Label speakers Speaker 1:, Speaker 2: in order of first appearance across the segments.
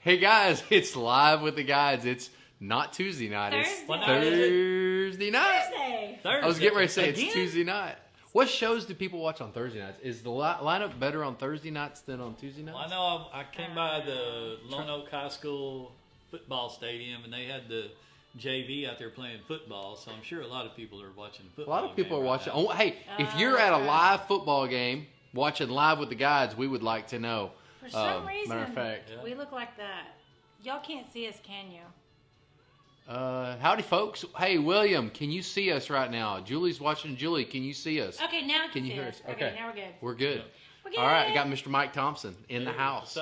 Speaker 1: Hey guys, it's Live with the Guides. It's not Tuesday night. It's Thursday night.
Speaker 2: Thursday.
Speaker 1: I was getting ready to say it's Tuesday night. What shows do people watch on Thursday nights? Is the lineup better on Thursday nights than on Tuesday nights?
Speaker 3: Well, I know I came by the Lone Oak High School football stadium, and they had the JV out there playing football, so I'm sure a lot of people are watching football.
Speaker 1: A lot of people are watching.
Speaker 3: Now.
Speaker 1: Oh, hey, if you're at a live football game, watching Live with the Guides, we would like to know.
Speaker 2: For some reason,
Speaker 1: matter of fact,
Speaker 2: we look like that. Y'all can't see us, can you?
Speaker 1: Howdy, folks. Hey, William, can you see us right now? Julie's watching. Julie, can you see us?
Speaker 2: Okay, now
Speaker 1: Can you
Speaker 2: see
Speaker 1: hear
Speaker 2: us.
Speaker 1: us?
Speaker 2: Okay, now we're good.
Speaker 1: We're good.
Speaker 3: Yeah.
Speaker 2: We're good.
Speaker 1: All right, I got Mr. Mike Thompson in the house,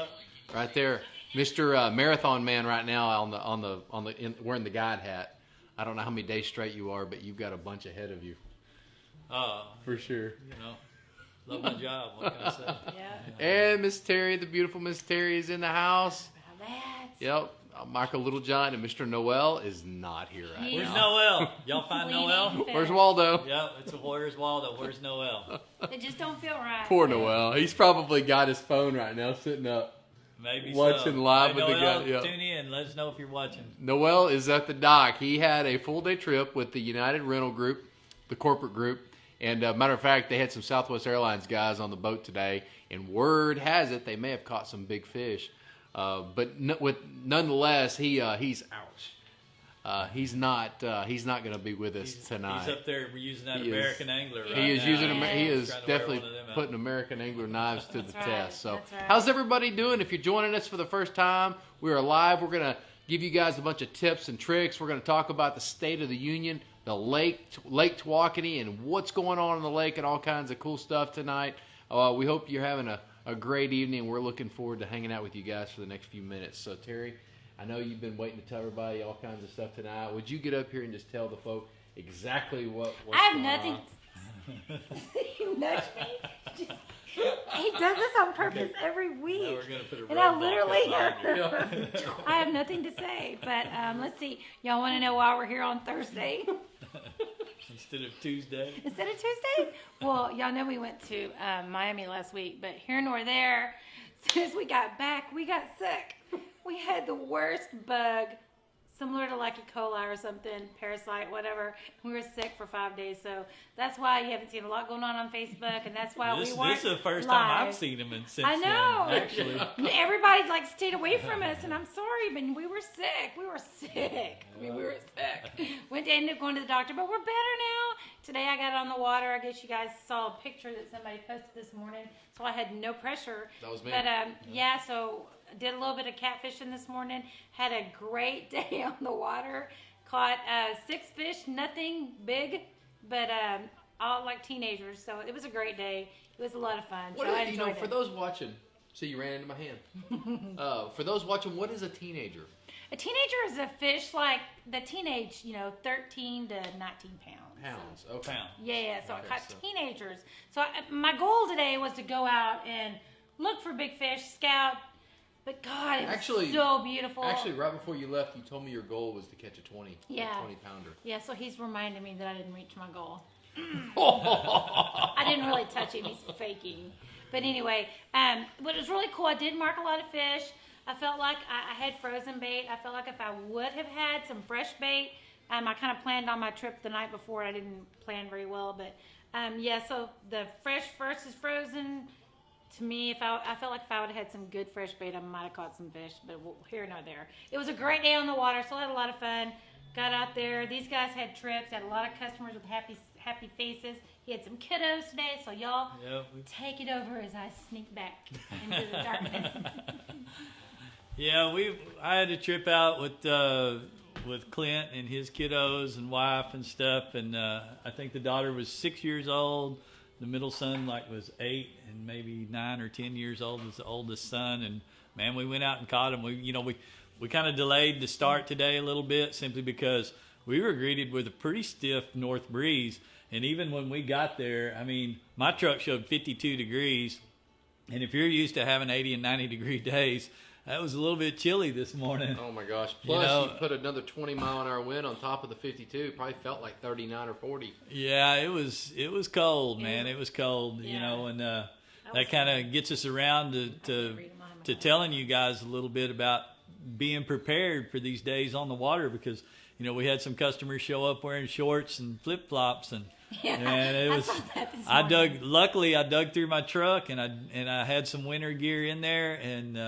Speaker 1: right there. Mr. Marathon Man right now wearing the guide hat. I don't know how many days straight you are, but you've got a bunch ahead of you. For sure.
Speaker 3: You know, love my job. What can I say?
Speaker 2: Yeah.
Speaker 1: And Miss Terry, the beautiful Miss Terry, is in the house.
Speaker 2: Now that's
Speaker 1: Yep. Michael Littlejohn and Mr. Noel is not here right
Speaker 3: Where's
Speaker 1: now.
Speaker 3: Noel? Y'all find
Speaker 2: Bleeding
Speaker 3: Noel?
Speaker 2: fast.
Speaker 1: Where's Waldo?
Speaker 3: Yeah, it's where's Waldo? Where's Noel?
Speaker 2: It just don't feel right.
Speaker 1: Poor Noel. He's probably got his phone right now sitting up.
Speaker 3: Maybe
Speaker 1: Watching
Speaker 3: so.
Speaker 1: Live
Speaker 3: Hey,
Speaker 1: with the
Speaker 3: Noel,
Speaker 1: Guy- yeah.
Speaker 3: Tune in. Let us know if you're watching.
Speaker 1: Noel is at the dock. He had a full-day trip with the United Rental Group, the corporate group. And matter of fact, they had some Southwest Airlines guys on the boat today. And word has it, they may have caught some big fish. But nonetheless, he's ouch. He's not going to be with us tonight.
Speaker 3: He's up there using that
Speaker 1: He is.
Speaker 3: American Angler right
Speaker 1: He is
Speaker 3: now.
Speaker 1: using. He
Speaker 2: Yes.
Speaker 1: is
Speaker 3: Trying to wear
Speaker 1: definitely
Speaker 3: one of them out.
Speaker 1: putting American Angler knives to the
Speaker 2: That's right.
Speaker 1: test. So,
Speaker 2: That's right.
Speaker 1: how's everybody doing? If you're joining us for the first time, we are live. We're gonna give you guys a bunch of tips and tricks. We're gonna talk about the State of the Union, the Lake Tawakoni, and what's going on in the lake, and all kinds of cool stuff tonight. We hope you're having a great evening. We're looking forward to hanging out with you guys for the next few minutes. So, Terry, I know you've been waiting to tell everybody all kinds of stuff tonight. Would you get up here and just tell the folk exactly what's
Speaker 2: I have
Speaker 1: going
Speaker 2: nothing.
Speaker 1: on?
Speaker 2: You nudge me. He does this on purpose every week.
Speaker 3: Now we're gonna put a
Speaker 2: And I
Speaker 3: roadblock
Speaker 2: literally,
Speaker 3: up behind you.
Speaker 2: I have nothing to say. But let's see. Y'all want to know why we're here on Thursday
Speaker 3: Instead of Tuesday.
Speaker 2: instead of Tuesday? Well, y'all know we went to Miami last week, but here nor there. As soon as we got back, we got sick. We had the worst bug, similar to like E. coli or something, parasite, whatever. We were sick for 5 days, so that's why you haven't seen a lot going on Facebook, and that's why
Speaker 3: This
Speaker 2: we weren't
Speaker 3: is the first
Speaker 2: live.
Speaker 3: time I've seen him since
Speaker 2: I know.
Speaker 3: then, actually.
Speaker 2: Everybody like stayed away from us, and I'm sorry, but we were sick. We were sick. I mean, we were sick. Went to end up going to the doctor, but we're better now. Today I got on the water. I guess you guys saw a picture that somebody posted this morning, so I had no pressure.
Speaker 1: That was me.
Speaker 2: But yeah, so I did a little bit of catfishing this morning. Had a great day on the water. Caught 6 fish, nothing big, but all like teenagers. So it was a great day. It was a lot of fun.
Speaker 1: What
Speaker 2: so I
Speaker 1: is,
Speaker 2: enjoyed
Speaker 1: for
Speaker 2: it.
Speaker 1: those watching, see, you ran into my hand. For those watching, what is a teenager?
Speaker 2: A teenager is a fish like the teenage, 13 to 19 pounds.
Speaker 1: Pounds. Okay.
Speaker 3: Pound.
Speaker 2: Yeah, so I
Speaker 1: Okay,
Speaker 2: caught
Speaker 1: so-
Speaker 2: teenagers. So my goal today was to go out and look for big fish, scout. But God, it was so beautiful.
Speaker 1: Actually, right before you left, you told me your goal was to catch a 20 pounder.
Speaker 2: Yeah, so he's reminding me that I didn't reach my goal. I didn't really touch him. He's faking. But anyway, but it was really cool. I did mark a lot of fish. I felt like I had frozen bait. I felt like if I would have had some fresh bait, I kind of planned on my trip the night before. I didn't plan very well. But yeah, so the fresh versus frozen, to me, I felt like if I would have had some good fresh bait, I might have caught some fish. But here nor there. It was a great day on the water. Still had a lot of fun. Got out there. These guys had trips. Had a lot of customers with happy faces. He had some kiddos today. So y'all take it over as I sneak back into the darkness.
Speaker 3: Yeah, I had a trip out with Clint and his kiddos and wife and stuff, and I think the daughter was 6 years old. The middle son was 8, and maybe 9 or 10 years old was the oldest son. And man, we went out and caught him. We kind of delayed the start today a little bit simply because we were greeted with a pretty stiff north breeze. And even when we got there, I mean, my truck showed 52 degrees, and if you're used to having 80 and 90 degree days, that was a little bit chilly this morning.
Speaker 1: Oh my gosh! Plus, you put another 20-mile-an-hour wind on top of the 52. Probably felt like 39 or 40.
Speaker 3: Yeah, it was cold, man. It was cold, and that kind of gets us around to telling you guys a little bit about being prepared for these days on the water, because we had some customers show up wearing shorts and flip flops, and it was. Luckily, I dug through my truck, and I had some winter gear in there, and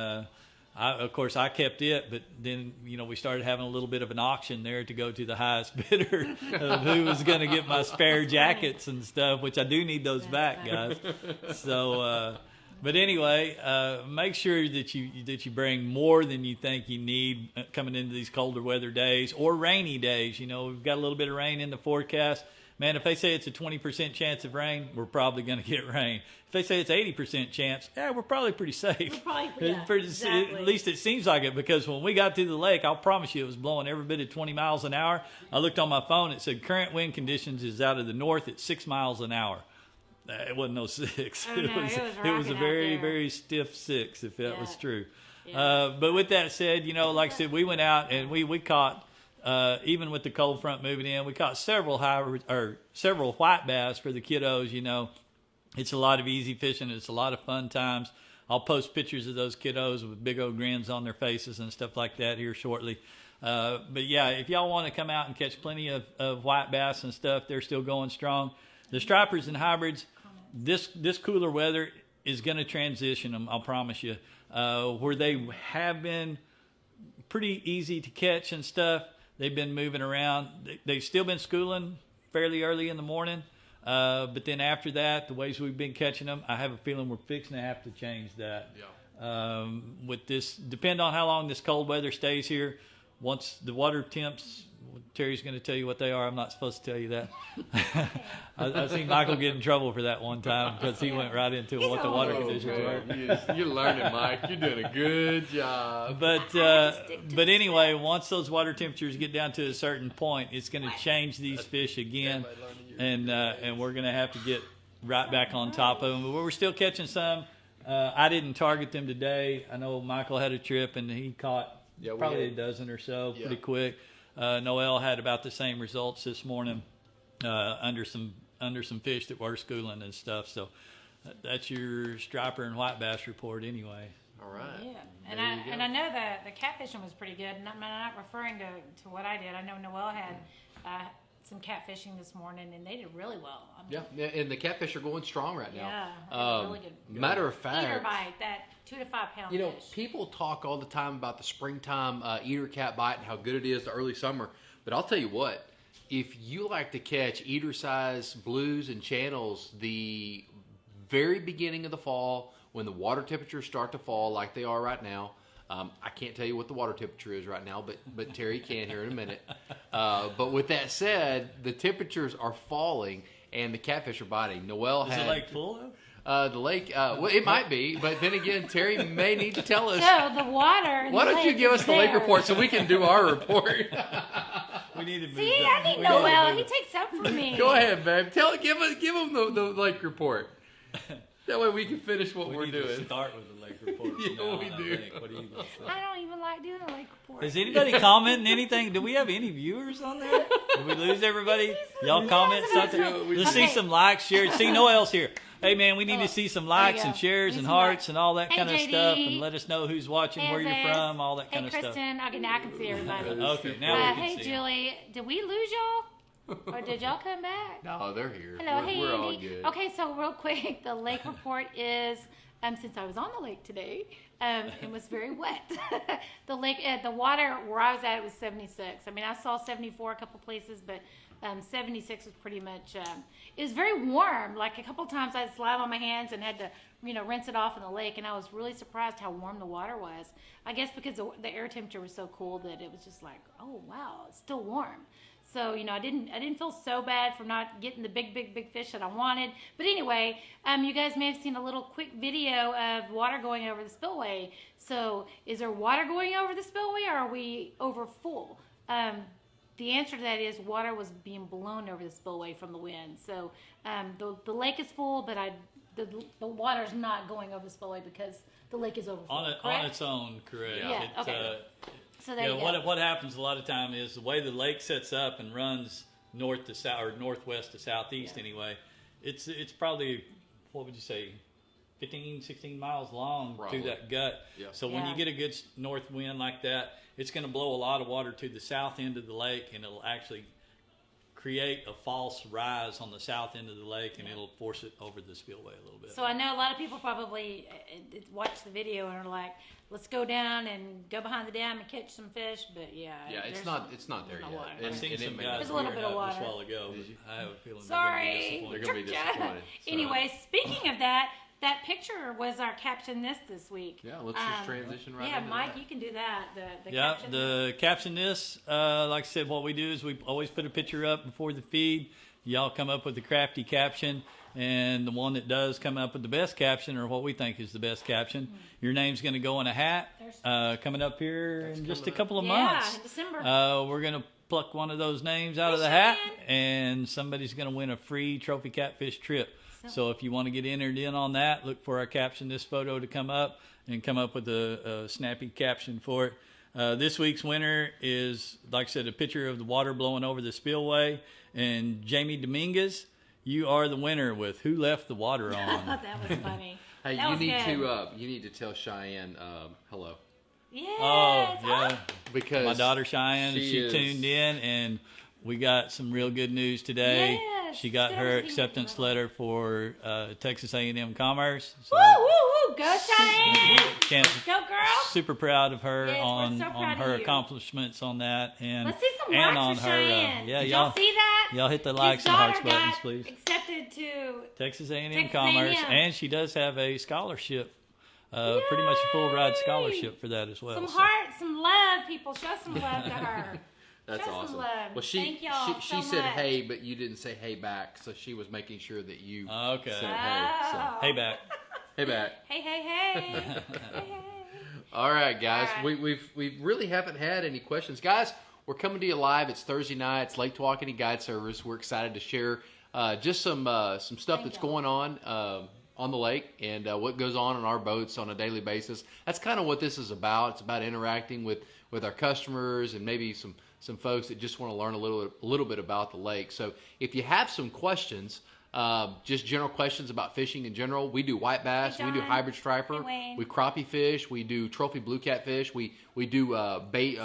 Speaker 3: of course I kept it. But then we started having a little bit of an auction there to go to the highest bidder of who was going to get my spare jackets and stuff, which I do need those back, guys. So. But anyway, make sure that you bring more than you think you need coming into these colder weather days or rainy days. We've got a little bit of rain in the forecast. Man, if they say it's a 20% chance of rain, we're probably going to get rain. If they say it's 80% chance, we're probably pretty safe.
Speaker 2: Exactly.
Speaker 3: At least it seems like it, because when we got to the lake, I'll promise you it was blowing every bit of 20 miles an hour. I looked on my phone. It said current wind conditions is out of the north at 6 miles an hour. It wasn't no 6.
Speaker 2: Oh, no,
Speaker 3: it was a very, very stiff 6, if that was true.
Speaker 2: Yeah.
Speaker 3: But with that said, like I said, we went out and we caught, even with the cold front moving in, we caught several white bass for the kiddos. It's a lot of easy fishing. It's a lot of fun times. I'll post pictures of those kiddos with big old grins on their faces and stuff like that here shortly. But yeah, if y'all want to come out and catch plenty of white bass and stuff, they're still going strong. The stripers and hybrids, this cooler weather is going to transition them, I'll promise you. Where they have been pretty easy to catch and stuff, they've been moving around. They've still been schooling fairly early in the morning. But then after that, the ways we've been catching them, I have a feeling we're fixing to have to change that.
Speaker 1: Yeah.
Speaker 3: With this, depend on how long this cold weather stays here. Once the water temps, Terry's going to tell you what they are. I'm not supposed to tell you that. I seen Michael get in trouble for that one time because he went right into what the water conditions were.
Speaker 1: You're learning, Mike. You're doing a good job.
Speaker 3: But anyway, once those water temperatures get down to a certain point, it's going to change these fish again, and we're going to have to get right back on top of them. But we're still catching some. I didn't target them today. I know Michael had a trip and he caught probably a dozen or so pretty quick. Noel had about the same results this morning under some fish that were schooling and stuff. So that's your striper and white bass report anyway.
Speaker 1: All right.
Speaker 2: Yeah, and I know that the catfishing was pretty good. And I'm not referring to what I did. I know Noel had some catfishing this morning, and they did really well.
Speaker 1: Yeah, and the catfish are going strong right now.
Speaker 2: Yeah, really good.
Speaker 1: Matter of fact,
Speaker 2: eater bite, that 2 to 5 pound fish.
Speaker 1: People talk all the time about the springtime eater cat bite and how good it is to early summer. But I'll tell you what, if you like to catch eater size blues and channels the very beginning of the fall, when the water temperatures start to fall like they are right now, I can't tell you what the water temperature is right now, but Terry can here in a minute. But with that said, the temperatures are falling and the catfish are biting. Noel
Speaker 3: Is
Speaker 1: had...
Speaker 3: the lake full of?
Speaker 1: The lake, well, it might be, but then again, Terry may need to tell us.
Speaker 2: So the water.
Speaker 1: Why don't you give us the lake report so we can do our report?
Speaker 3: We need to move.
Speaker 2: See, I need Noel. He takes up for me.
Speaker 1: Go ahead, babe. Give him the lake report. That way we can finish what we're doing.
Speaker 3: To start with the lake report.
Speaker 1: Yeah, we do.
Speaker 3: What do you think?
Speaker 2: I don't even like doing a lake report.
Speaker 3: Is anybody commenting anything? Do we have any viewers on there? Did we lose everybody? Y'all comment something? Let's see some likes, shares. See, Noel's here. Hey, man, we need to see some likes and shares and hearts and all that kind of stuff, and let us know who's watching, where you're from, all that kind of stuff.
Speaker 2: Hey, Kristen. Okay, now I can see everybody.
Speaker 3: Okay, now we can
Speaker 2: hey,
Speaker 3: see
Speaker 2: Julie. Did we lose y'all? Or did y'all come back?
Speaker 1: No, they're here.
Speaker 2: Hello, hey,
Speaker 1: we're
Speaker 2: Andy.
Speaker 1: all good.
Speaker 2: Okay, so real quick, the lake report is, since I was on the lake today, it was very wet. The lake, the water where I was at, it was 76. I mean, I saw 74 a couple places, but 76 was pretty much, it was very warm. Like a couple times I slid on my hands and had to, rinse it off in the lake, and I was really surprised how warm the water was. I guess because the air temperature was so cool that it was just like, oh, wow, it's still warm. So, I didn't feel so bad for not getting the big fish that I wanted. But anyway, you guys may have seen a little quick video of water going over the spillway. So is there water going over the spillway, or are we over full? The answer to that is water was being blown over the spillway from the wind. So the lake is full, but the water's not going over the spillway because the lake is overfull.
Speaker 3: On its own, correct.
Speaker 2: Yeah, okay. So there you go.
Speaker 3: What happens a lot of time is the way the lake sets up and runs north to south or northwest to southeast anyway. It's probably, what would you say, 15, 16 miles long
Speaker 1: Probably.
Speaker 3: through that gut.
Speaker 1: Yeah.
Speaker 3: So when
Speaker 2: Yeah.
Speaker 3: you get a good north wind like that, it's going to blow a lot of water to the south end of the lake, and it'll actually create a false rise on the south end of the lake, and it'll force it over the spillway a little bit.
Speaker 2: So I know a lot of people probably watch the video and are like, "Let's go down and go behind the dam and catch some fish." But yeah,
Speaker 1: it's
Speaker 2: there's
Speaker 1: not there
Speaker 2: no
Speaker 1: yet.
Speaker 2: water.
Speaker 3: I've seen some
Speaker 1: may
Speaker 3: guys
Speaker 1: not
Speaker 2: There's a little
Speaker 3: weird
Speaker 2: bit of
Speaker 3: out this
Speaker 2: water.
Speaker 3: while ago, but I have a feeling
Speaker 2: Sorry,
Speaker 3: they're
Speaker 1: gonna be
Speaker 2: Tricked ya.
Speaker 1: disappointed, so.
Speaker 2: Anyway, speaking of that picture was our caption this week.
Speaker 1: Yeah, let's just transition right
Speaker 2: Yeah,
Speaker 1: into
Speaker 2: Mike,
Speaker 1: that.
Speaker 2: you can do that. The
Speaker 3: Yeah,
Speaker 2: caption.
Speaker 3: the caption this, like I said, what we do is we always put a picture up before the feed. Y'all come up with the crafty caption, and the one that does come up with the best caption, or what we think is the best caption, your name's going to go in a hat. Coming up here in just a couple of months.
Speaker 2: in December.
Speaker 3: We're going to pluck one of those names out of the
Speaker 2: Hey,
Speaker 3: hat,
Speaker 2: Cheyenne.
Speaker 3: and somebody's going to win a free trophy catfish trip. So if you want to get entered in on that, look for our caption this photo to come up, and come up with a snappy caption for it. This week's winner is, like I said, a picture of the water blowing over the spillway. And Jamie Dominguez, you are the winner with Who Left the Water On.
Speaker 2: That was funny.
Speaker 1: Hey,
Speaker 2: That was good.
Speaker 1: you need to tell Cheyenne hello,
Speaker 2: Yes.
Speaker 3: Oh, yeah.
Speaker 1: because
Speaker 3: My daughter Cheyenne,
Speaker 1: she
Speaker 3: she
Speaker 1: is-
Speaker 3: tuned in, and we got some real good news today.
Speaker 2: Yes,
Speaker 3: She got
Speaker 2: that
Speaker 3: her
Speaker 2: was even
Speaker 3: acceptance
Speaker 2: better.
Speaker 3: letter for Texas A&M Commerce. So
Speaker 2: Woo, woo, woo. Go, Cheyenne.
Speaker 3: can't,
Speaker 2: Go, girl.
Speaker 3: super proud of her
Speaker 2: Yes, we're
Speaker 3: on
Speaker 2: so proud
Speaker 3: on
Speaker 2: of
Speaker 3: her
Speaker 2: you.
Speaker 3: accomplishments on that, and
Speaker 2: Let's see some
Speaker 3: and
Speaker 2: likes
Speaker 3: on
Speaker 2: for
Speaker 3: her
Speaker 2: Cheyenne.
Speaker 3: yeah,
Speaker 2: Did
Speaker 3: y'all
Speaker 2: see that?
Speaker 3: y'all hit the
Speaker 2: His
Speaker 3: likes and hearts
Speaker 2: daughter
Speaker 3: buttons,
Speaker 2: got
Speaker 3: please.
Speaker 2: accepted to
Speaker 3: Texas A&M
Speaker 2: Texas
Speaker 3: Commerce,
Speaker 2: A&M.
Speaker 3: and she does have a scholarship, pretty much a full ride
Speaker 2: Yay!
Speaker 3: scholarship for that as well.
Speaker 2: some
Speaker 3: so.
Speaker 2: heart, some love, people. Show some love to her.
Speaker 1: that's
Speaker 2: Show some
Speaker 1: awesome.
Speaker 2: love.
Speaker 1: Well,
Speaker 2: Thank y'all
Speaker 1: she
Speaker 2: so
Speaker 1: said
Speaker 2: much.
Speaker 1: hey, but you didn't say hey back, so she was making sure that you
Speaker 3: Okay.
Speaker 1: said hey. So,
Speaker 2: Oh.
Speaker 3: Hey back.
Speaker 1: hey back.
Speaker 2: Hey, hey, hey. Hey, hey.
Speaker 1: All right, guys.
Speaker 2: All right.
Speaker 1: We really haven't had any questions, guys. We're coming to you live. It's Thursday night. It's Lake Tawakoni Guide Service. We're excited to share just some stuff that's going on the lake and what goes on our boats on a daily basis. That's kind of what this is about. It's about interacting with our customers and maybe some folks that just want to learn a little bit about the lake. So if you have some questions, just general questions about fishing in general, we do white bass,
Speaker 2: Hey,
Speaker 1: we do
Speaker 2: John.
Speaker 1: hybrid striper,
Speaker 2: Hey, Wayne.
Speaker 1: we crappie fish, we do trophy blue catfish, we do bait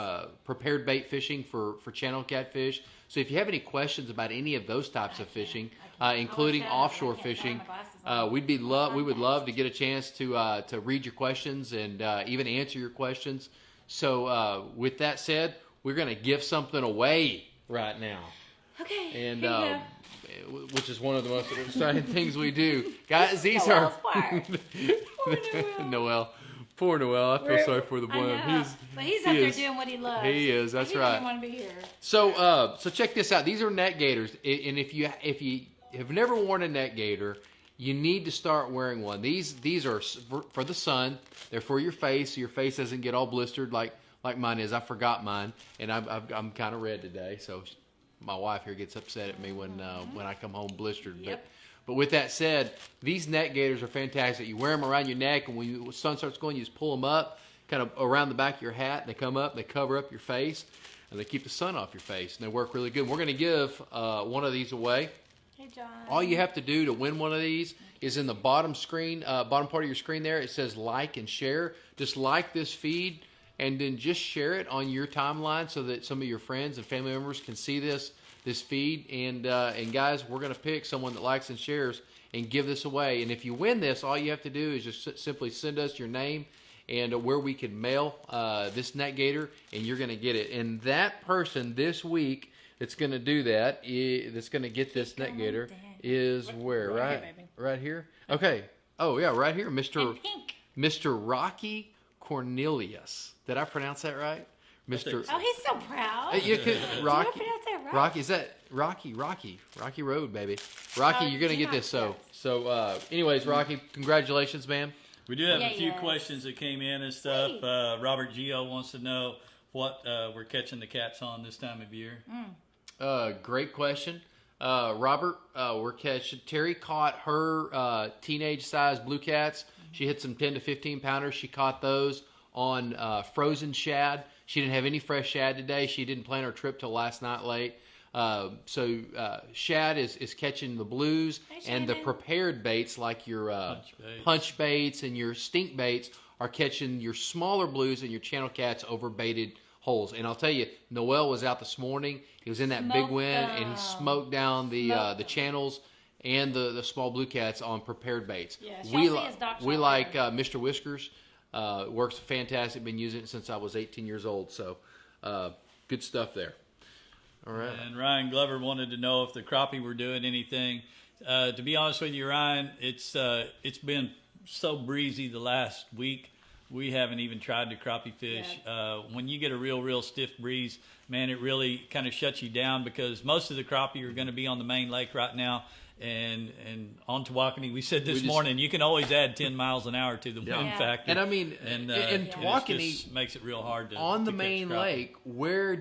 Speaker 1: prepared bait fishing for channel catfish. So if you have any questions about any of those types of fishing, including
Speaker 2: shut up.
Speaker 1: offshore
Speaker 2: I can't find
Speaker 1: fishing,
Speaker 2: my glasses on.
Speaker 1: we would love to get a chance to read your questions and even answer your questions. So with that said, we're going to give something away right now,
Speaker 2: Okay.
Speaker 1: and
Speaker 2: here you go.
Speaker 1: which is one of the most exciting things we do, guys. These
Speaker 2: Noel's
Speaker 1: are
Speaker 2: part.
Speaker 1: Noel. Poor Noel. I feel sorry for the boy.
Speaker 2: I know. But he's up there doing what he loves.
Speaker 1: He is. That's
Speaker 2: he
Speaker 1: right.
Speaker 2: didn't want to be here.
Speaker 1: So check this out. These are net gaiters, and if you have never worn a net gaiter, you need to start wearing one. These are for the sun. They're for your face, so your face doesn't get all blistered like mine is. I forgot mine, and I'm kind of red today. So my wife here gets upset at me when I come home blistered.
Speaker 2: Yep.
Speaker 1: But with that said, these net gaiters are fantastic. You wear them around your neck, and when the sun starts going, you just pull them up, kind of around the back of your hat. They come up, they cover up your face, and they keep the sun off your face. And they work really good. We're going to give one of these away.
Speaker 2: Hey, John.
Speaker 1: All you have to do to win one of these is in the bottom screen, bottom part of your screen there. It says like and share. Just like this feed, and then just share it on your timeline so that some of your friends and family members can see this feed. And guys, we're going to pick someone that likes and shares and give this away. And if you win this, all you have to do is just simply send us your name and where we can mail this net gator, and you're going to get it. And that person this week that's going to do that, that's going to get this net gator, is where?
Speaker 2: Right here, baby.
Speaker 1: Right here? Okay. Oh, yeah, right here.
Speaker 2: In pink.
Speaker 1: Mr. Rocky Cornelius. Did I pronounce that right? Mr.
Speaker 2: Oh, he's so proud.
Speaker 1: You could, Rocky.
Speaker 2: Did I pronounce that right?
Speaker 1: Rocky, is that Rocky Road, baby? Rocky,
Speaker 2: Oh,
Speaker 1: you're gonna
Speaker 2: do
Speaker 1: get
Speaker 2: not
Speaker 1: this. So,
Speaker 2: yes.
Speaker 1: anyways, Rocky, congratulations, man.
Speaker 3: We do have
Speaker 2: Yeah,
Speaker 3: a few
Speaker 2: yes.
Speaker 3: questions that came in and stuff.
Speaker 2: Sweet.
Speaker 3: Robert Gio wants to know what we're catching the cats on this time of year.
Speaker 1: Great question, Robert. We're catching. Terry caught her teenage-sized blue cats. She hit some 10 to 15 pounders. She caught those on frozen shad. She didn't have any fresh shad today. She didn't plan her trip till last night late. Shad is catching the blues, and the prepared baits like your punch baits and your stink baits are catching your smaller blues and your channel cats over baited holes. And I'll tell you, Noel was out this morning. He was in that big wind, and he smoked down the channels and the small blue cats on prepared baits.
Speaker 2: Yeah,
Speaker 1: we like Mr. Whiskers. Works fantastic. Been using it since I was 18 years old. So good stuff there. All right.
Speaker 3: And Ryan Glover wanted to know if the crappie were doing anything. To be honest with you, Ryan, it's been so breezy the last week. We haven't even tried to crappie fish.
Speaker 2: Yeah.
Speaker 3: When you get a real stiff breeze, man, it really kind of shuts you down because most of the crappie are going to be on the main lake right now. And on Tawakoni, we said this morning, you can always add 10 miles an hour to the wind factor.
Speaker 1: And I mean, in Tawakoni,
Speaker 3: it just makes it real hard to
Speaker 1: on the
Speaker 3: catch
Speaker 1: main
Speaker 3: crappie.
Speaker 1: lake. Where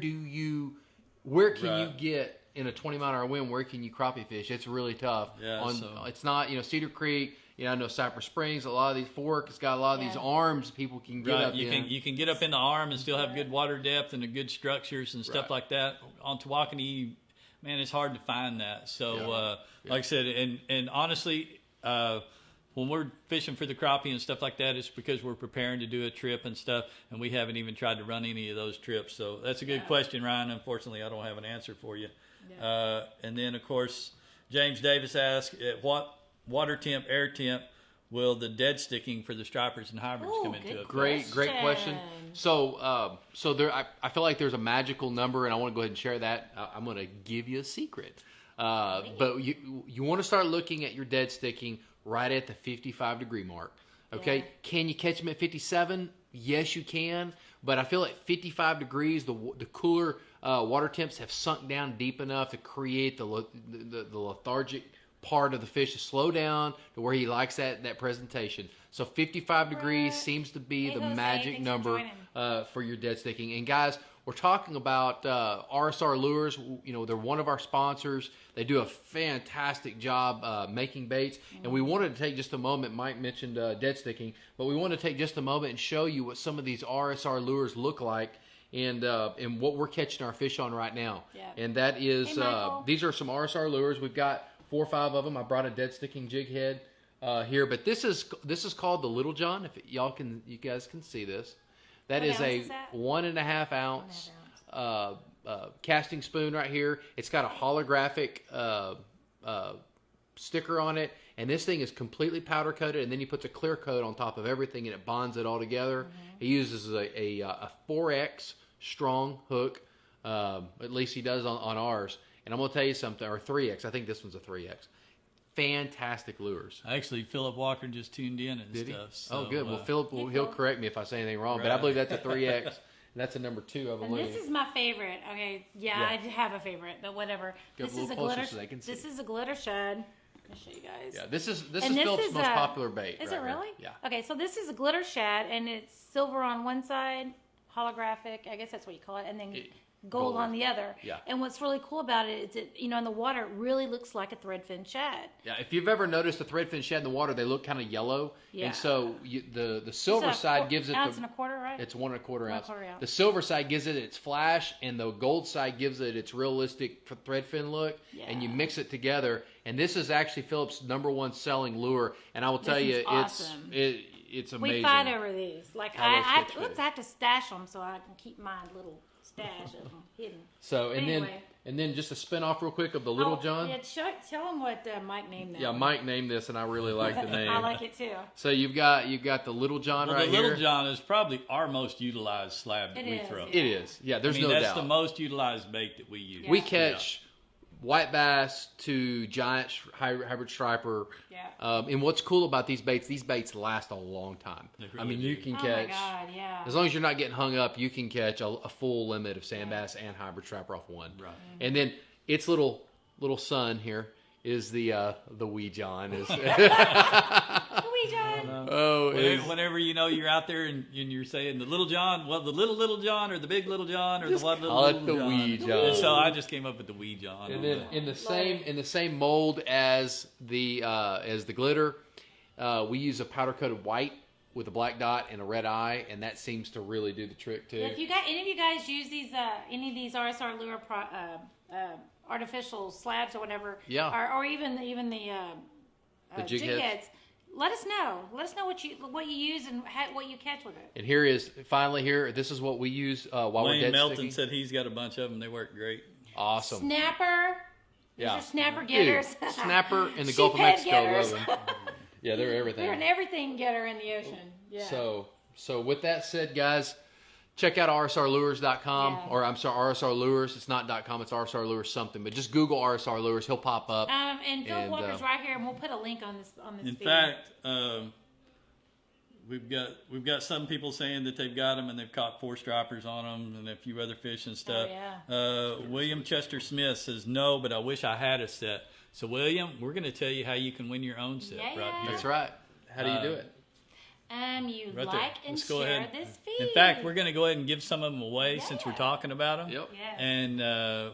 Speaker 1: can you get in a 20-mile-an-hour wind? Where can you crappie fish? It's really tough.
Speaker 3: Yeah,
Speaker 1: it's not Cedar Creek. I know Cypress Springs. A lot of these Fork has got a lot of these arms people can get up in.
Speaker 3: You can get up in the arm and still have good water depth and good structures and stuff like that. On Tawakoni, man, it's hard to find that. So, like I said, and honestly, when we're fishing for the crappie and stuff like that, it's because we're preparing to do a trip and stuff, and we haven't even tried to run any of those trips. So that's a good question, Ryan. Unfortunately, I don't have an answer for you. Yeah. And then, of course, James Davis asked, at what water temp, air temp, will the dead sticking for the stripers and hybrids come into effect?
Speaker 1: Great question. So there, I feel like there's a magical number, and I want to go ahead and share that. I'm going to give you a secret. But you want to start looking at your dead sticking right at the 55-degree mark. Okay, can you catch them at 57? Yes, you can. But I feel like 55 degrees, the cooler water temps have sunk down deep enough to create the lethargic part of the fish to slow down to where he likes that presentation. So 55 degrees seems to be the magic number for your dead sticking. And guys, we're talking about RSR Lures. They're one of our sponsors. They do a fantastic job making baits. And we wanted to take just a moment. Mike mentioned dead sticking, but we want to take just a moment and show you what some of these RSR lures look like and what we're catching our fish on right now. Yeah. And that is these are some RSR lures. We've got 4 or 5 of them. I brought a dead sticking jig head here, but this is called the Little John. If you guys can see this. That is a 1.5 ounce casting spoon right here. It's got a holographic sticker on it, and this thing is completely powder coated, and then he puts a clear coat on top of everything, and it bonds it all together. Mm-hmm. He uses a 4X strong hook, at least he does on ours. And I'm going to tell you something, or 3X. I think this one's a 3X. Fantastic lures.
Speaker 3: Actually, Philip Walker just tuned in and
Speaker 1: Did
Speaker 3: stuff.
Speaker 1: So, oh, good. Well, Philip, he'll correct me if I say anything wrong, but I believe that's a 3X. And that's a number 2, I believe.
Speaker 2: And this is my favorite. Okay, I have a favorite, but whatever. This is a glitter. So this is a glitter shad. I'll show you guys.
Speaker 1: Yeah, this is Philip's most popular bait.
Speaker 2: Is it really?
Speaker 1: Yeah.
Speaker 2: Okay, so this is a glitter shad, and it's silver on one side, holographic. I guess that's what you call it, and then gold on the other. Yeah. And what's really cool about it is that, in the water, it really looks like a threadfin shad.
Speaker 1: Yeah, if you've ever noticed a threadfin shad in the water, they look kind of yellow. Yeah. And so the silver side gives it
Speaker 2: ounce and a quarter, right?
Speaker 1: It's 1.25 ounce. The silver side gives it its flash, and the gold side gives it its realistic threadfin look. Yeah. And you mix it together, and this is actually Philip's #1 selling lure. And I will tell you,
Speaker 2: awesome.
Speaker 1: it's amazing.
Speaker 2: We fight over these. I have to stash them so I can keep my little stash of them hidden.
Speaker 1: So and then just to spin off real quick of the Little John.
Speaker 2: Yeah, tell them what Mike named that.
Speaker 1: Yeah, Mike named this, and I really like the name.
Speaker 2: I like it too.
Speaker 1: So you've got the Little John right here.
Speaker 3: The Little John is probably our most utilized slab that we throw.
Speaker 1: It is. Yeah, there's no doubt.
Speaker 3: That's the most utilized bait that we use.
Speaker 1: Yeah. We catch white bass to giant hybrid striper. Yeah. And what's cool about these baits last a long time. Really you can catch.
Speaker 2: Oh my God, yeah.
Speaker 1: As long as you're not getting hung up, you can catch a full limit of sand bass and hybrid striper off one. Right. Mm-hmm. And then its little son here is the wee John. Is
Speaker 2: wee John.
Speaker 3: Whenever you're out there and you're saying the Little John, well, the little John or the big Little John or the what little John.
Speaker 1: The wee John.
Speaker 3: And so I just came up with the wee John.
Speaker 1: And then in the same mold as the glitter, we use a powder coated white with a black dot and a red eye, and that seems to really do the trick too.
Speaker 2: If you got any of you guys use these any of these RSR lure artificial slabs or whatever.
Speaker 1: Yeah.
Speaker 2: Or even the
Speaker 1: jig heads.
Speaker 2: Let us know. Let us know what you use and what you catch with it.
Speaker 1: And here is finally here. This is what we use while we're
Speaker 3: Wayne
Speaker 1: dead
Speaker 3: Melton
Speaker 1: sticking.
Speaker 3: said he's got a bunch of them. They work great.
Speaker 1: Awesome.
Speaker 2: Snapper. These are snapper getters.
Speaker 1: Dude, snapper in the
Speaker 2: Sheephead
Speaker 1: Gulf of Mexico.
Speaker 2: getters.
Speaker 1: Love them. Yeah, they're everything.
Speaker 2: They're an everything getter in the ocean. Yeah.
Speaker 1: So with that said, guys, check out rsrlures.com.
Speaker 2: Yeah.
Speaker 1: Or I'm sorry, RSR Lures. It's not .com. It's RSR Lures something. But just Google RSR Lures. He'll pop up.
Speaker 2: And Phil Walker's right here, and we'll put a link on this
Speaker 3: In
Speaker 2: video.
Speaker 3: fact, we've got some people saying that they've got them and they've caught 4 stripers on them and a few other fish and stuff.
Speaker 2: Oh,
Speaker 3: William Chester Smith says no, but I wish I had a set. So William, we're going to tell you how you can win your own set right here.
Speaker 1: That's right. How do you do it?
Speaker 2: You
Speaker 3: Right
Speaker 2: like
Speaker 3: there.
Speaker 2: and
Speaker 3: Let's go
Speaker 2: share
Speaker 3: ahead.
Speaker 2: this feed.
Speaker 3: In fact, we're going to go ahead and give some of them away since we're
Speaker 2: Yeah.
Speaker 3: talking about them.
Speaker 1: Yep.
Speaker 2: Yes.
Speaker 3: And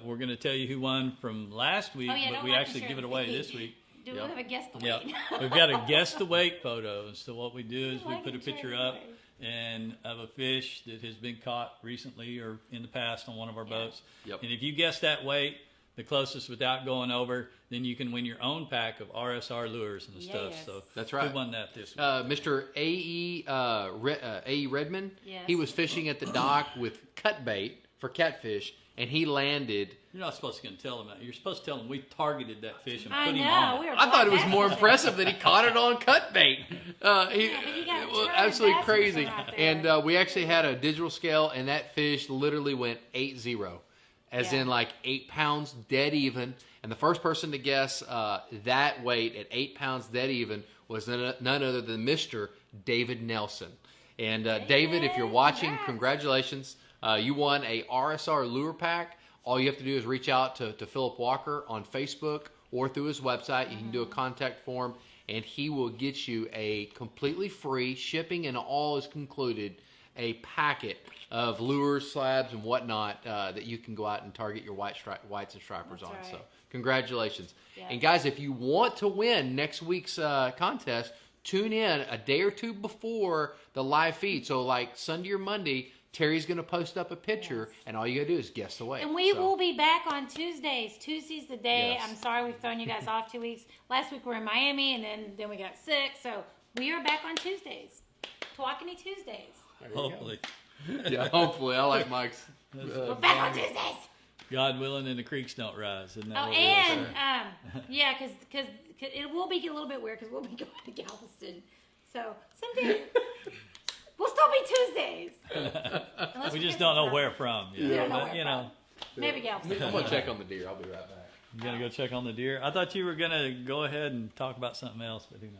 Speaker 3: we're going to tell you who won from last week,
Speaker 2: Oh, yeah,
Speaker 3: but
Speaker 2: don't
Speaker 3: we
Speaker 2: like and
Speaker 3: actually
Speaker 2: share
Speaker 3: give it
Speaker 2: the
Speaker 3: away
Speaker 2: feed.
Speaker 3: this week.
Speaker 2: Do we
Speaker 1: Yep.
Speaker 2: have a guest to
Speaker 3: Yeah,
Speaker 2: wait?
Speaker 3: we've got a guess the weight photo. So what we do is we
Speaker 2: Like
Speaker 3: put a
Speaker 2: and share
Speaker 3: picture
Speaker 2: the
Speaker 3: up
Speaker 2: weight.
Speaker 3: and of a fish that has been caught recently or in the past on one of our boats.
Speaker 1: Yep.
Speaker 3: And if you guess that weight, the closest without going over, then you can win your own pack of RSR lures and stuff.
Speaker 2: Yes.
Speaker 3: So
Speaker 1: That's right.
Speaker 3: Who won that this week?
Speaker 1: Mr. A.E. Redman,
Speaker 2: Yes.
Speaker 1: he was fishing at the dock with cut bait for catfish, and he landed.
Speaker 3: You're not supposed to tell them that. You're supposed to tell them we targeted that fish and
Speaker 2: I
Speaker 3: put him
Speaker 2: know.
Speaker 3: on
Speaker 2: We
Speaker 3: it.
Speaker 2: were
Speaker 1: I thought it was
Speaker 2: bass
Speaker 1: more
Speaker 2: fishing.
Speaker 1: impressive that he caught it on cut bait.
Speaker 2: but you got
Speaker 1: It was
Speaker 2: turtle
Speaker 1: absolutely
Speaker 2: bass
Speaker 1: crazy.
Speaker 2: fishing out there.
Speaker 1: And we actually had a digital scale, and that fish literally went 8-0, as
Speaker 2: Yeah.
Speaker 1: in like 8 pounds dead even. And the first person to guess that weight at 8 pounds dead even was none other than Mr. David Nelson. And David, if you're watching, congratulations. You won a RSR lure pack. All you have to do is reach out to Philip Walker on Facebook or through his website. You can do a contact form, and he will get you a completely free, shipping and all is concluded, a packet of lures, slabs, and whatnot that you can go out and target your whites and stripers
Speaker 2: That's
Speaker 1: on.
Speaker 2: right.
Speaker 1: So congratulations.
Speaker 2: Yeah.
Speaker 1: And guys, if you want to win next week's contest, tune in a day or two before the live feed. So like Sunday or Monday, Terry's going to post up a picture, and all you got to do is guess the weight.
Speaker 2: And we will be back on Tuesdays. Tuesday's the day.
Speaker 1: Yes.
Speaker 2: I'm sorry we've thrown you guys off 2 weeks. Last week we were in Miami, and then we got sick. So we are back on Tuesdays. Tawakoni Tuesdays.
Speaker 3: Hopefully.
Speaker 1: Yeah, hopefully. I like Mike's.
Speaker 2: We're back on Tuesdays.
Speaker 3: God willing and the creeks don't rise. Isn't that
Speaker 2: Oh,
Speaker 3: what we always
Speaker 2: and
Speaker 3: say?
Speaker 2: yeah, because it will be a little bit weird because we'll be going to Galveston. So someday we'll still be Tuesdays. Unless
Speaker 3: We
Speaker 2: get
Speaker 3: just don't know
Speaker 2: some-
Speaker 3: where from.
Speaker 2: We don't know
Speaker 3: But,
Speaker 2: where
Speaker 3: you know,
Speaker 2: Maybe Galveston.
Speaker 1: I'm going to check on the deer. I'll be right back.
Speaker 3: you got to go check on the deer. I thought you were going to go ahead and talk about something else, but who knows.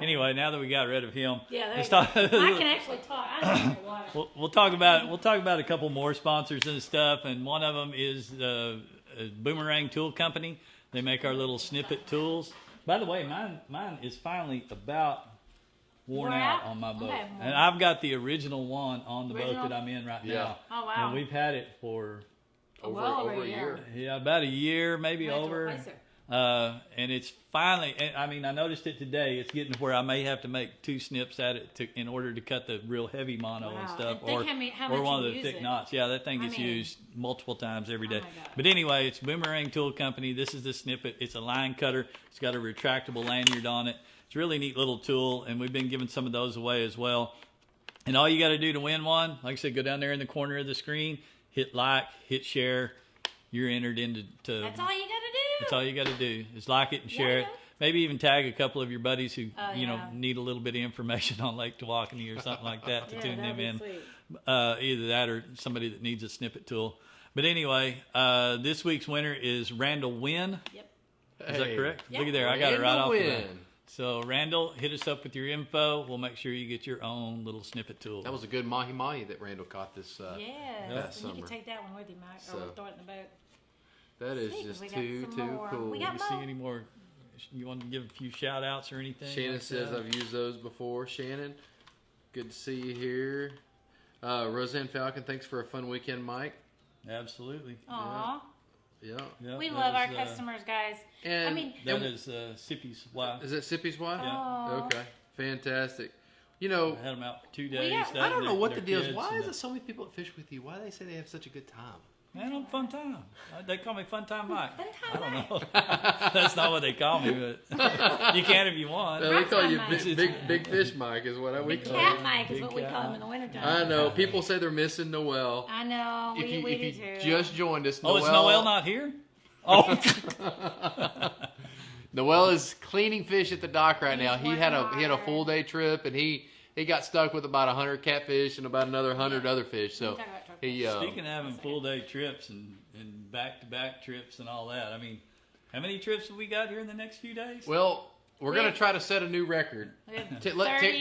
Speaker 3: Anyway, now that we got rid of him,
Speaker 2: Yeah, there
Speaker 3: let's
Speaker 2: you go.
Speaker 3: talk.
Speaker 2: I can actually talk. I don't drink water.
Speaker 3: We'll talk about a couple more sponsors and stuff, and one of them is Boomerang Tool Company. They make our little snippet tools. By the way, mine is finally about worn
Speaker 2: Wore
Speaker 3: out
Speaker 2: out?
Speaker 3: on my boat,
Speaker 2: Okay.
Speaker 3: and I've got the original one on the boat
Speaker 2: Original?
Speaker 3: that I'm in right
Speaker 1: Yeah.
Speaker 3: now.
Speaker 2: Oh, wow.
Speaker 3: And we've had it for
Speaker 1: Over a year.
Speaker 3: about a year, maybe
Speaker 2: Might have to
Speaker 3: over.
Speaker 2: replace it.
Speaker 3: And it's finally, I mean, I noticed it today. It's getting to where I may have to make 2 snips at it in order to cut the real heavy mono and
Speaker 2: Wow.
Speaker 3: stuff,
Speaker 2: And think
Speaker 3: or
Speaker 2: how
Speaker 3: or
Speaker 2: much
Speaker 3: one
Speaker 2: you
Speaker 3: of the
Speaker 2: use
Speaker 3: thick
Speaker 2: it.
Speaker 3: knots. Yeah, that thing
Speaker 2: I
Speaker 3: gets
Speaker 2: mean-
Speaker 3: used multiple times every day.
Speaker 2: my God.
Speaker 3: But anyway, it's Boomerang Tool Company. This is the snippet. It's a line cutter. It's got a retractable lanyard on it. It's a really neat little tool, and we've been giving some of those away as well. And all you got to do to win one, like I said, go down there in the corner of the screen, hit like, hit share. You're entered into.
Speaker 2: That's all you got to do.
Speaker 3: That's all you got to do is like it and share
Speaker 2: Yeah.
Speaker 3: it. Maybe even tag a couple of your buddies who
Speaker 2: Oh,
Speaker 3: you know
Speaker 2: yeah.
Speaker 3: need a little bit of information on Lake Tawakoni or something like that to
Speaker 2: Yeah,
Speaker 3: tune
Speaker 2: that'd
Speaker 3: them
Speaker 2: be
Speaker 3: in.
Speaker 2: sweet.
Speaker 3: Either that or somebody that needs a snippet tool. But anyway, this week's winner is Randall Wynn.
Speaker 2: Yep.
Speaker 3: Is that correct?
Speaker 2: Yeah.
Speaker 3: Look at there, I got it right off the bat.
Speaker 1: Win.
Speaker 3: So Randall, hit us up with your info. We'll make sure you get your own little snippet tool.
Speaker 1: That was a good mahi-mahi that Randall caught this
Speaker 2: Yeah.
Speaker 1: last
Speaker 2: You can
Speaker 1: summer.
Speaker 2: take that one with you, Mike, or
Speaker 1: So-
Speaker 2: throw it in the boat.
Speaker 1: That is
Speaker 2: Sweet,
Speaker 1: just
Speaker 2: we got
Speaker 1: too
Speaker 2: some more.
Speaker 1: cool.
Speaker 2: We got
Speaker 3: You
Speaker 2: more.
Speaker 3: see any more? You want to give a few shout outs or anything?
Speaker 1: Shannon
Speaker 3: like
Speaker 1: says
Speaker 3: that?
Speaker 1: I've used those before. Shannon, good to see you here. Roseanne Falcon, thanks for a fun weekend, Mike.
Speaker 3: Absolutely.
Speaker 2: Aw.
Speaker 1: Yeah.
Speaker 3: Yeah,
Speaker 2: We
Speaker 3: that
Speaker 2: love our
Speaker 3: is,
Speaker 2: customers, guys.
Speaker 1: And
Speaker 2: I mean,
Speaker 3: That is Sippy's wife.
Speaker 1: is that Sippy's wife?
Speaker 3: Yeah.
Speaker 2: Aw.
Speaker 1: Okay. Fantastic. You
Speaker 3: I
Speaker 1: know,
Speaker 3: had them out for 2 days.
Speaker 2: got-
Speaker 1: I don't know what the deal is.
Speaker 3: kids
Speaker 1: Why
Speaker 3: and
Speaker 1: is there so many people that fish with you? Why do they say they have such a good time?
Speaker 3: Man, I'm Fun Time. They call me Fun Time Mike.
Speaker 2: Fun
Speaker 3: I
Speaker 2: Time
Speaker 3: don't know. That's not what they call me, but you can if you want.
Speaker 1: They call you
Speaker 2: Mike.
Speaker 1: big fish Mike is what we
Speaker 2: Big
Speaker 1: call
Speaker 2: Cat
Speaker 1: you.
Speaker 2: Mike is
Speaker 3: Big
Speaker 2: what we
Speaker 3: Cat
Speaker 2: call him
Speaker 3: Mike.
Speaker 2: in the wintertime.
Speaker 1: I know. People say they're missing Noel.
Speaker 2: I know.
Speaker 1: If you,
Speaker 2: we
Speaker 1: if
Speaker 2: do
Speaker 1: you
Speaker 2: too.
Speaker 1: just joined us,
Speaker 3: Oh, is Noel not here? Oh,
Speaker 1: Noel is cleaning fish at the dock right now.
Speaker 2: He's
Speaker 1: He had a
Speaker 2: working
Speaker 1: full day trip, and he got stuck with about 100 catfish and about another 100 other fish. So he
Speaker 3: speaking of having full day trips and back to back trips and all that, I mean, how many trips have we got here in the next few days?
Speaker 1: well, we're gonna try to set a new record.
Speaker 2: We have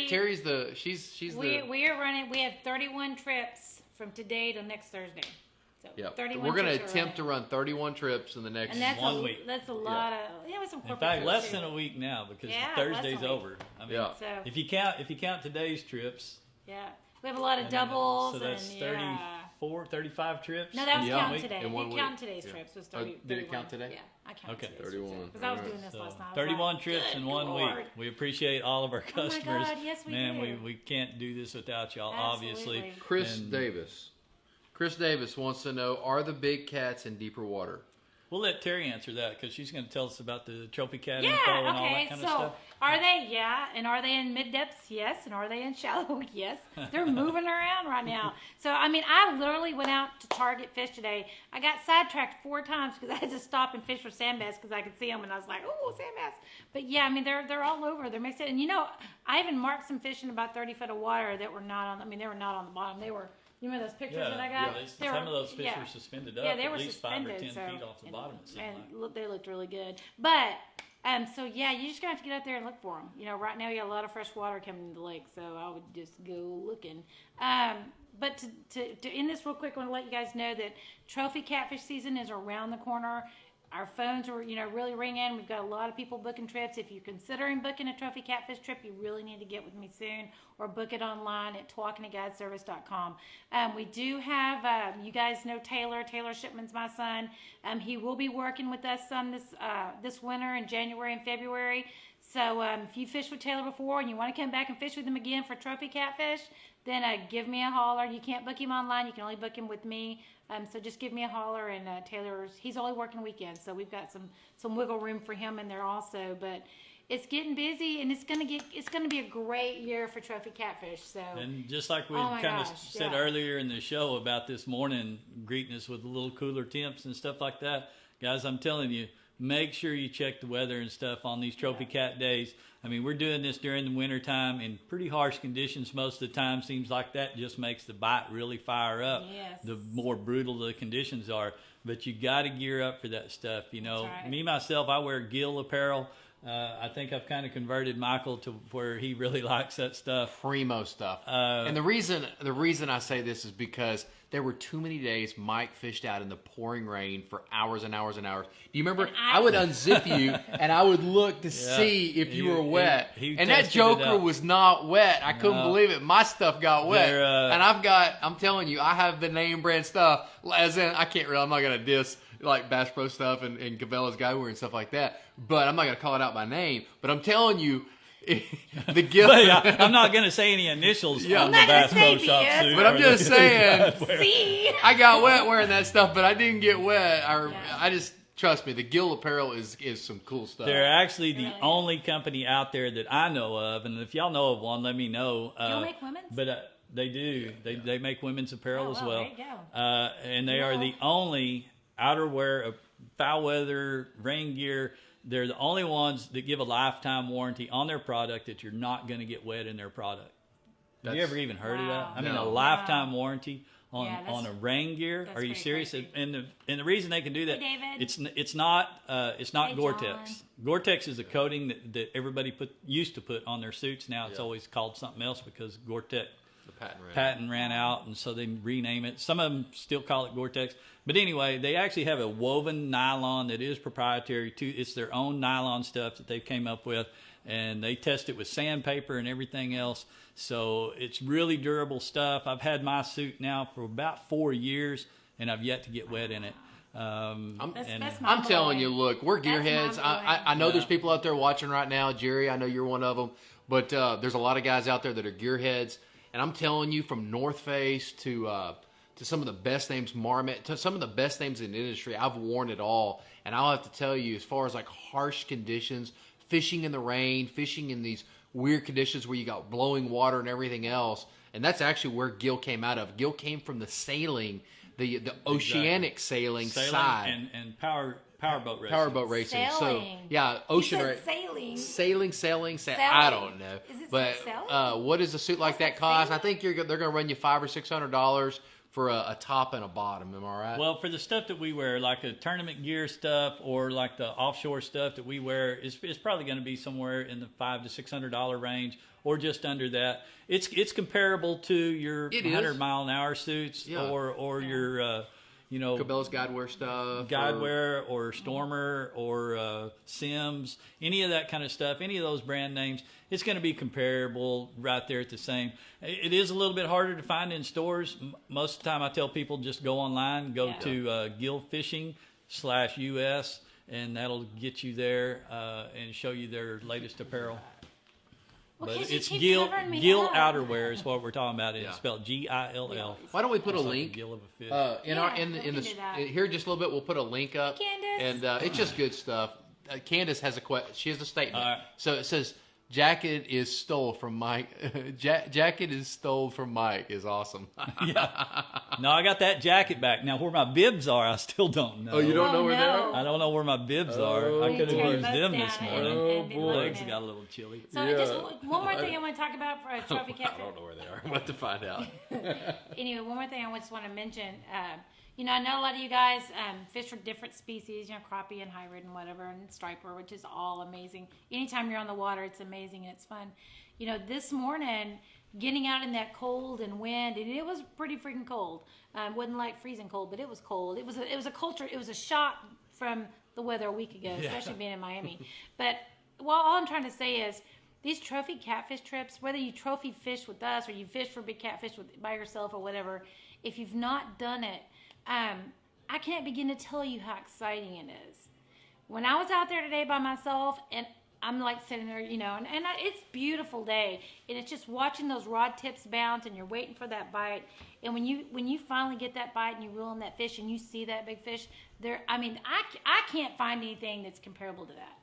Speaker 1: Terry's the she's the
Speaker 2: we are running. We have 31 trips from today till next Thursday. So
Speaker 1: yeah.
Speaker 2: 31
Speaker 1: We're gonna
Speaker 2: trips are
Speaker 1: attempt to run 31 trips in the next.
Speaker 2: and that's
Speaker 3: 1 week.
Speaker 2: That's a lot of with some
Speaker 3: In
Speaker 2: corporate
Speaker 3: fact,
Speaker 2: trips
Speaker 3: less
Speaker 2: too.
Speaker 3: than a week now because
Speaker 2: Yeah,
Speaker 3: Thursday's
Speaker 2: less than a week.
Speaker 3: over. I mean,
Speaker 1: Yeah.
Speaker 2: So
Speaker 3: if you count today's trips,
Speaker 2: yeah, we have a lot of doubles
Speaker 3: so that's
Speaker 2: and
Speaker 3: 34, 35 trips.
Speaker 2: No, that was
Speaker 1: Yeah.
Speaker 2: counting today.
Speaker 1: In 1
Speaker 2: Didn't
Speaker 1: week.
Speaker 2: count today's
Speaker 1: Yeah.
Speaker 2: trips. Was
Speaker 1: Oh,
Speaker 2: 30.
Speaker 1: did it
Speaker 2: 31.
Speaker 1: count today?
Speaker 2: Yeah, I counted
Speaker 3: Okay.
Speaker 2: today's
Speaker 1: 31.
Speaker 2: because I was
Speaker 1: Alright.
Speaker 2: doing this
Speaker 3: So,
Speaker 2: last night. I was
Speaker 3: 31
Speaker 2: like,
Speaker 3: trips in
Speaker 2: "Good
Speaker 3: 1
Speaker 2: Lord."
Speaker 3: week. We appreciate all of our
Speaker 2: Oh my
Speaker 3: customers.
Speaker 2: God, yes, we
Speaker 3: Man,
Speaker 2: do.
Speaker 3: we can't do this without y'all,
Speaker 2: Absolutely.
Speaker 3: obviously.
Speaker 1: Chris
Speaker 3: And
Speaker 1: Davis. Chris Davis wants to know: are the big cats in deeper water?
Speaker 3: We'll let Terry answer that because she's going to tell us about the trophy cat
Speaker 2: Yeah,
Speaker 3: info and all
Speaker 2: okay.
Speaker 3: that kind
Speaker 2: So,
Speaker 3: of stuff.
Speaker 2: are they? Yeah. And are they in mid depths? Yes. And are they in shallow? Yes. They're moving around right now. So, I mean, I literally went out to target fish today. I got sidetracked 4 times because I had to stop and fish for sand bass because I could see them and I was like, oh, sand bass. But yeah, I mean, they're all over. They're mixed in. And you know, I even marked some fish in about 30 foot of water that were not on. I mean, they were not on the bottom. They were. You remember those pictures that I got?
Speaker 3: Some of those fish were suspended up
Speaker 2: Yeah, they
Speaker 3: at
Speaker 2: were
Speaker 3: least 5 or
Speaker 2: suspended.
Speaker 3: 10 feet off the bottom. It seemed
Speaker 2: And
Speaker 3: like.
Speaker 2: they looked really good. But, so yeah, you just gonna have to get out there and look for them. You know, right now you got a lot of fresh water coming into the lake, so I would just go looking. But to end this real quick, I want to let you guys know that trophy catfish season is around the corner. Our phones are, really ringing. We've got a lot of people booking trips. If you're considering booking a trophy catfish trip, you really need to get with me soon or book it online at TawakoniGuideService.com. We do have, you guys know Taylor. Taylor Shipman's my son. He will be working with us some this winter in January and February. So if you fished with Taylor before and you want to come back and fish with him again for trophy catfish, then give me a holler. You can't book him online. You can only book him with me. So just give me a holler, and he's only working weekends, so we've got some wiggle room for him in there also. But it's getting busy, and it's gonna be a great year for trophy catfish. So
Speaker 3: And just like we
Speaker 2: Oh my
Speaker 3: kind of
Speaker 2: gosh,
Speaker 3: said
Speaker 2: yeah.
Speaker 3: earlier in the show about this morning, greeting us with a little cooler temps and stuff like that, guys, I'm telling you, make sure you check the weather and stuff on these trophy cat days. I mean, we're doing this during the winter time in pretty harsh conditions most of the time. Seems like that just makes the bite really fire up.
Speaker 2: Yes.
Speaker 3: The more brutal the conditions are. But you got to gear up for that stuff. You know,
Speaker 2: That's right.
Speaker 3: me, myself, I wear gill apparel. I think I've kind of converted Michael to where he really likes that stuff.
Speaker 1: Primo stuff. And the reason I say this is because there were too many days Mike fished out in the pouring rain for hours and hours and hours. Do you remember?
Speaker 2: And
Speaker 1: I would unzip you and I would look to see if you were wet.
Speaker 3: he
Speaker 1: and that
Speaker 3: tested it
Speaker 1: Joker
Speaker 3: out.
Speaker 1: was not wet. I couldn't believe it. My stuff got wet. And I'm telling you, I have the name brand stuff. As in, I'm not going to diss like Bass Pro stuff and Cabela's Guideware and stuff like that. But I'm not going to call it out by name. But I'm telling you, the gift.
Speaker 3: I'm not going to say any initials on the
Speaker 2: not gonna
Speaker 3: Bass
Speaker 2: say
Speaker 3: Pro Shop
Speaker 2: BS.
Speaker 3: suit.
Speaker 1: But I'm
Speaker 3: or
Speaker 1: just
Speaker 3: the
Speaker 1: saying,
Speaker 2: see.
Speaker 1: I got wet wearing that stuff, but I didn't get wet. I just trust me. The Gill apparel is some cool stuff.
Speaker 3: They're actually the
Speaker 2: Really?
Speaker 3: only company out there that I know of, and if y'all know of one, let me know.
Speaker 2: You'll make women's?
Speaker 3: But they do. They make women's apparel
Speaker 2: Oh,
Speaker 3: as
Speaker 2: wow,
Speaker 3: well.
Speaker 2: there you go.
Speaker 3: And they are the only outerwear, foul weather, rain gear. They're the only ones that give a lifetime warranty on their product that you're not going to get wet in their product. Have you
Speaker 1: That's-
Speaker 3: ever even heard of that?
Speaker 2: Wow.
Speaker 3: I mean,
Speaker 1: No.
Speaker 3: a lifetime warranty on,
Speaker 2: Yeah, that's-
Speaker 3: on a rain gear.
Speaker 2: that's
Speaker 3: Are you
Speaker 2: pretty
Speaker 3: serious?
Speaker 2: crazy.
Speaker 3: And the reason they can do that,
Speaker 2: Hey, David.
Speaker 3: it's not
Speaker 2: Hey,
Speaker 3: Gore-Tex.
Speaker 2: John.
Speaker 3: Gore-Tex is a coating that everybody used to put on their suits. Now it's always called something else because Gore-Tex
Speaker 1: the
Speaker 3: patent ran out, and so they rename it. Some of them still call it Gore-Tex. But anyway, they actually have a woven nylon that is proprietary too. It's their own nylon stuff that they came up with, and they test it with sandpaper and everything else. So it's really durable stuff. I've had my suit now for about 4 years, and I've yet to get wet in it.
Speaker 2: That's
Speaker 1: I'm telling you,
Speaker 2: mind-blowing.
Speaker 1: look, we're
Speaker 2: That's
Speaker 1: gearheads. I
Speaker 2: mind-blowing.
Speaker 1: know there's people out there watching right now. Jerry, I know you're one of them. But there's a lot of guys out there that are gearheads. And I'm telling you, from North Face to to some of the best names, Marmot, to some of the best names in the industry. I've worn it all. And I'll have to tell you, as far as like harsh conditions, fishing in the rain, fishing in these weird conditions where you got blowing water and everything else. And that's actually where Gil came out of. Gil came from the sailing, the oceanic sailing side.
Speaker 3: And powerboat racing.
Speaker 1: Powerboat racing.
Speaker 2: Sailing.
Speaker 1: So, yeah, ocean
Speaker 2: sailing.
Speaker 1: Sailing. I don't know.
Speaker 2: Is it
Speaker 1: but
Speaker 2: sailing?
Speaker 1: what does a suit like that cost?
Speaker 2: sailing?
Speaker 1: I think they're going to run you $500 or $600 for a top and a bottom. Am I right?
Speaker 3: Well, for the stuff that we wear, like the tournament gear stuff or like the offshore stuff that we wear, it's probably going to be somewhere in the $500 to $600 range, or just under that. It's comparable to your 100-mile-an-hour suits, or your
Speaker 1: Cabela's guideware stuff,
Speaker 3: guideware or Stormer or Sims, any of that kind of stuff, any of those brand names. It's going to be comparable right there at the same. It is a little bit harder to find in stores. Most of the time I tell people just go online, go to gilfishing.us, and that'll get you there and show you their latest apparel.
Speaker 2: Well,
Speaker 3: But
Speaker 2: you
Speaker 3: it's
Speaker 2: keep
Speaker 3: Gill
Speaker 2: covering me up.
Speaker 3: outerwear is what we're talking about. It's spelled Gill.
Speaker 1: Why don't we put a
Speaker 3: It's like
Speaker 1: link
Speaker 3: the gill of a fish.
Speaker 1: here just a little bit? We'll put a link up,
Speaker 2: Candace.
Speaker 1: and it's just good stuff. Candace has a question. She has a statement.
Speaker 3: All right.
Speaker 1: So it says, "Jacket is stole from Mike." Jacket is stole from Mike is awesome.
Speaker 3: No, I got that jacket back. Now, where my bibs are, I still don't know.
Speaker 1: Oh, you don't know where they
Speaker 2: no.
Speaker 1: are?
Speaker 3: I don't know where my bibs are. I could
Speaker 2: Tear
Speaker 3: have
Speaker 2: your
Speaker 3: used them
Speaker 2: boats
Speaker 3: this
Speaker 2: down
Speaker 3: morning.
Speaker 2: and be
Speaker 1: boy.
Speaker 2: looking
Speaker 3: Legs
Speaker 2: at
Speaker 3: got a
Speaker 2: it.
Speaker 3: little chilly.
Speaker 2: So just one more thing I want to talk about for a trophy catfish.
Speaker 1: I don't know where they are. I'm about to find out.
Speaker 2: Anyway, one more thing I just want to mention. I know a lot of you guys fish for different species, crappie and hybrid and whatever, and striper, which is all amazing. Anytime you're on the water, it's amazing and it's fun. This morning, getting out in that cold and wind, and it was pretty freaking cold. Wasn't like freezing cold, but it was cold. It was a culture. It was a shock from the weather a week ago, especially being in Miami. But all I'm trying to say is, these trophy catfish trips, whether you trophy fish with us or you fish for big catfish by yourself or whatever, if you've not done it, I can't begin to tell you how exciting it is. When I was out there today by myself, and I'm like sitting there, it's a beautiful day, and it's just watching those rod tips bounce, and you're waiting for that bite. And when you finally get that bite and you reel in that fish and you see that big fish, I can't find anything that's comparable to that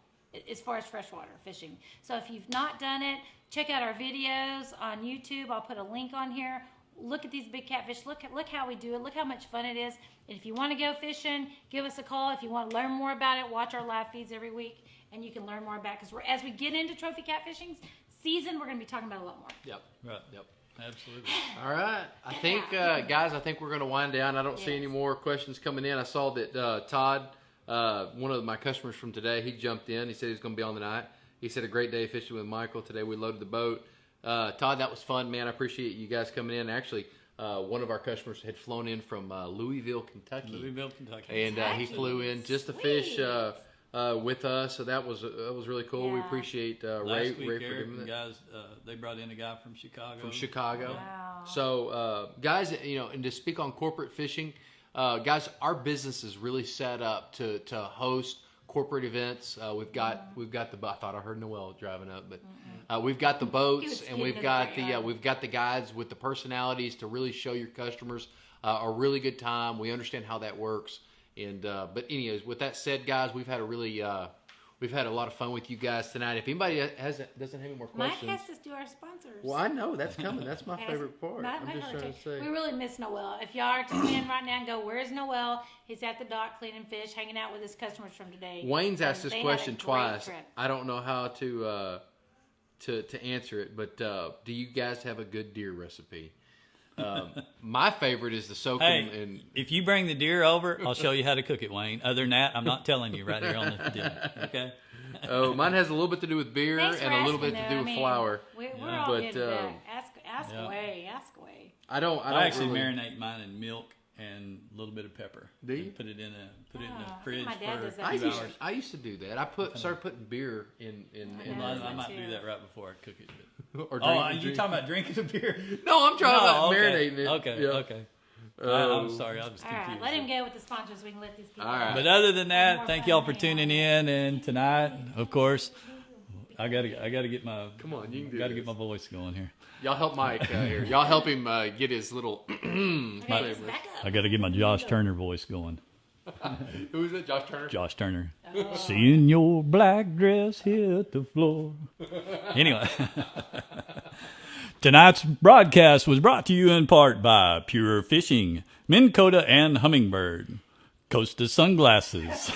Speaker 2: as far as freshwater fishing. So if you've not done it, check out our videos on YouTube. I'll put a link on here. Look at these big catfish. Look how we do it. Look how much fun it is. And if you want to go fishing, give us a call. If you want to learn more about it, watch our live feeds every week, and you can learn more about it. Because as we get into trophy catfishing season, we're going to be talking about a lot more.
Speaker 1: Yep.
Speaker 3: Right.
Speaker 1: Yep.
Speaker 3: Absolutely.
Speaker 1: All right. I think, guys, we're going to wind down. I don't see any more questions coming in. I saw that Todd, one of my customers from today, he jumped in. He said he was going to be on tonight. He said, a great day fishing with Michael. Today we loaded the boat. Todd, that was fun, man. I appreciate you guys coming in. Actually, one of our customers had flown in from Louisville, Kentucky. And he flew in just to fish with us. So that was really cool. We appreciate Ray
Speaker 3: Last week,
Speaker 1: for
Speaker 3: Eric
Speaker 1: doing
Speaker 3: and
Speaker 1: that.
Speaker 3: guys, they brought in a guy from Chicago.
Speaker 2: Wow.
Speaker 1: So, guys, and to speak on corporate fishing, guys, our business is really set up to host corporate events. We've got the. I thought I heard Noel driving up, but we've got the boats, and we've got the guides with the personalities to really show your customers a really good time. We understand how that works, and but anyways, with that said, guys, we've had a lot of fun with you guys tonight. If anybody doesn't have any more questions,
Speaker 2: Mike has to do our sponsors.
Speaker 1: well, I know that's coming. That's my favorite part. I'm just trying to say.
Speaker 2: We really miss Noel. If y'all are tuning in right now and go, where's Noel? He's at the dock cleaning fish, hanging out with his customers from today.
Speaker 1: Wayne's asked this
Speaker 2: They had a
Speaker 1: question
Speaker 2: great
Speaker 1: twice.
Speaker 2: trip.
Speaker 1: I don't know how to answer it, but do you guys have a good deer recipe? My favorite is the soak 'em
Speaker 3: Hey,
Speaker 1: and
Speaker 3: if you bring the deer over, I'll show you how to cook it, Wayne. Other than that, I'm not telling you right here on the deal. Okay?
Speaker 1: oh, mine has a little bit to do with beer
Speaker 2: Thanks for
Speaker 1: and a little
Speaker 2: asking,
Speaker 1: bit to
Speaker 2: though.
Speaker 1: do with flour.
Speaker 2: We're all
Speaker 1: But,
Speaker 2: good to that. Ask
Speaker 3: yeah.
Speaker 2: away. Ask away.
Speaker 1: I don't
Speaker 3: actually
Speaker 1: really,
Speaker 3: marinate mine in milk and a little bit of pepper.
Speaker 1: Do you?
Speaker 3: And put it in the
Speaker 2: Oh,
Speaker 3: fridge
Speaker 2: my dad does
Speaker 3: for
Speaker 2: that.
Speaker 1: I
Speaker 3: 2
Speaker 1: used,
Speaker 3: hours.
Speaker 1: I used to do that. I started putting beer in
Speaker 3: I might
Speaker 2: too.
Speaker 3: do that right before I cook it.
Speaker 1: or
Speaker 3: You
Speaker 1: drink.
Speaker 3: talking about drinking the beer?
Speaker 1: No, I'm talking about
Speaker 3: okay.
Speaker 1: marinating it.
Speaker 3: Okay,
Speaker 1: Yeah.
Speaker 3: okay. I'm sorry, I was
Speaker 2: All
Speaker 3: confused.
Speaker 2: right, let him go with the sponsors. We can let these people.
Speaker 1: All right.
Speaker 3: But other than
Speaker 2: More
Speaker 3: that, thank
Speaker 2: fun
Speaker 3: y'all for
Speaker 2: than
Speaker 3: tuning in. And tonight, of course, I gotta get my.
Speaker 1: Come on, you can do
Speaker 3: Gotta
Speaker 1: this.
Speaker 3: get my voice going here.
Speaker 1: Y'all help Mike here. Y'all help him get his little.
Speaker 2: Okay, it's back up.
Speaker 3: I gotta get my Josh Turner voice going.
Speaker 1: Who is it? Josh Turner.
Speaker 3: Josh Turner. Seeing your black dress hit the floor. Anyway. Tonight's broadcast was brought to you in part by Pure Fishing, Minn Kota and Hummingbird, Costa Sunglasses,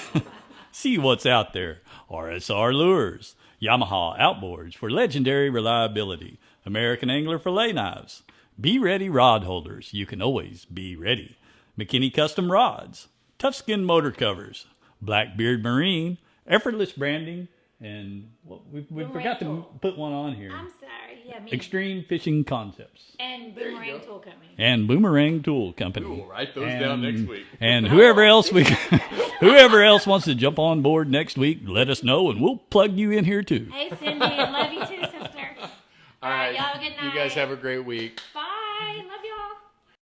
Speaker 3: See What's Out There, RSR Lures, Yamaha Outboards for legendary reliability, American Angler Fillet Knives, Be Ready Rod Holders, you can always be ready, McKinney Custom Rods, Tough Skin Motor Covers, Blackbeard Marine, Effortless Branding, and we forgot to put one on here.
Speaker 2: I'm sorry. Yeah, me.
Speaker 3: Extreme Fishing Concepts.
Speaker 2: And Boomerang Tool Company.
Speaker 3: And Boomerang Tool Company.
Speaker 1: We'll write those down next week.
Speaker 3: And whoever else wants to jump on board next week, let us know, and we'll plug you in here too.
Speaker 2: Hey, Cindy, I love you too, sister.
Speaker 1: All right.
Speaker 2: Y'all have a good night.
Speaker 1: You guys have a great week.
Speaker 2: Bye.